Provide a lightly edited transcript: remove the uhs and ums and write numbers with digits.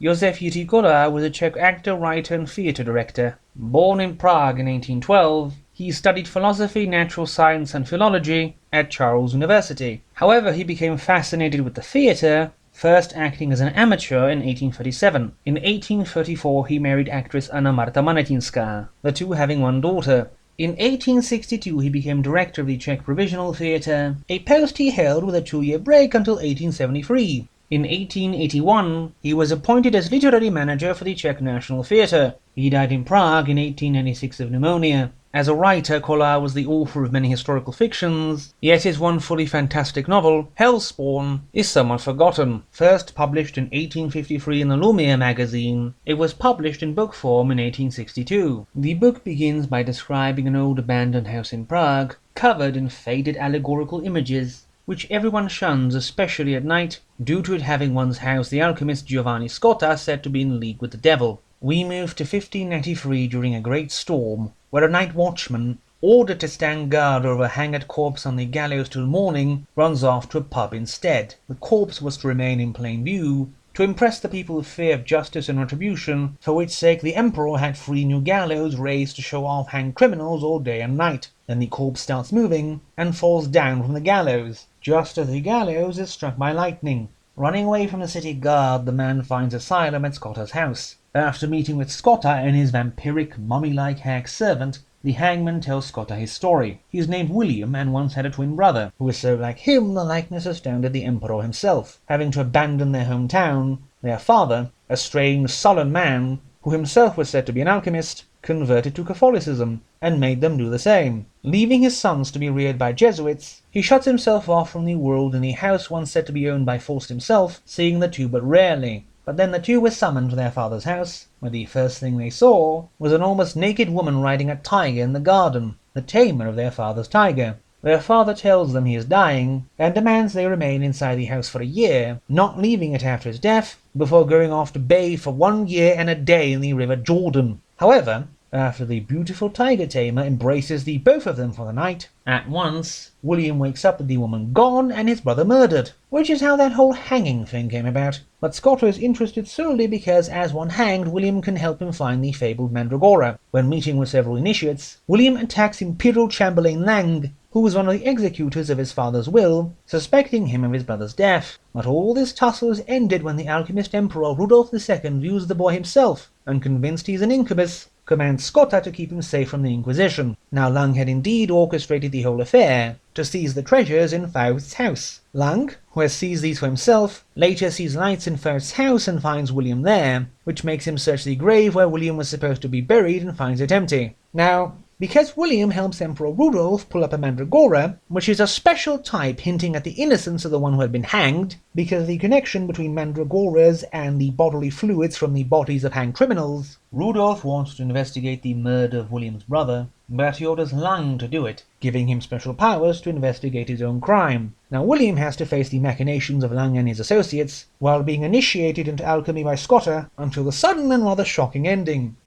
Josef Jiří Kolár was a Czech actor, writer and theatre director. Born in Prague in 1812, he studied philosophy, natural science and philology at Charles University. However, he became fascinated with the theatre, first acting as an amateur in 1837. In 1834 he married actress Anna Marta Manetinská, the two having one daughter. In 1862 he became director of the Czech Provisional Theatre, a post he held with a 2-year break until 1873. In 1881 he was appointed as literary manager for the Czech National Theatre. He died in Prague in 1896 of pneumonia. As a writer, Kolár was the author of many historical fictions, yet his one fully fantastic novel, Hellspawn, is somewhat forgotten. First published in 1853 in the Lumiere magazine, it was published in book form in 1862. The book begins by describing an old abandoned house in Prague, covered in faded allegorical images, which everyone shuns, especially at night, due to it having one's house the alchemist Giovanni Scotta said to be in league with the devil. We move to 1593 during a great storm, where a night watchman, ordered to stand guard over a hanged corpse on the gallows till morning, runs off to a pub instead. The corpse was to remain in plain view, to impress the people with fear of justice and retribution, for which sake the emperor had 3 new gallows raised to show off hanged criminals all day and night. Then the corpse starts moving, and falls down from the gallows, just as the gallows is struck by lightning. Running away from the city guard, the man finds asylum at Scotta's house. After meeting with Scotta and his vampiric, mummy-like hag servant, the hangman tells Scotta his story. He is named William and once had a twin brother, who was so like him the likeness astounded the emperor himself. Having to abandon their hometown, their father, a strange, sullen man, who himself was said to be an alchemist, converted to Catholicism, and made them do the same. Leaving his sons to be reared by Jesuits, he shuts himself off from the world in the house once said to be owned by Faust himself, seeing the two but rarely. But then the two were summoned to their father's house, where the first thing they saw was an almost naked woman riding a tiger in the garden, the tamer of their father's tiger. Their father tells them he is dying, and demands they remain inside the house for a year, not leaving it after his death, before going off to bathe for 1 year and a day in the river Jordan. However, after the beautiful tiger tamer embraces the both of them for the night, at once William wakes up with the woman gone and his brother murdered, which is how that whole hanging thing came about. But Scotta is interested solely because as one hanged, William can help him find the fabled Mandragora. When meeting with several initiates, William attacks Imperial Chamberlain Lang, who was one of the executors of his father's will, suspecting him of his brother's death. But all this tussle is ended when the alchemist Emperor Rudolph II views the boy himself, and convinced he is an incubus, commands Scotta to keep him safe from the Inquisition. Now Lang had indeed orchestrated the whole affair, to seize the treasures in Faust's house. Lang, who has seized these for himself, later sees lights in Faust's house and finds William there, which makes him search the grave where William was supposed to be buried and finds it empty. Now, because William helps Emperor Rudolph pull up a Mandragora, which is a special type hinting at the innocence of the one who had been hanged, because of the connection between Mandragoras and the bodily fluids from the bodies of hanged criminals, Rudolph wants to investigate the murder of William's brother, but he orders Lang to do it, giving him special powers to investigate his own crime. Now William has to face the machinations of Lang and his associates, while being initiated into alchemy by Scotta, until the sudden and rather shocking ending.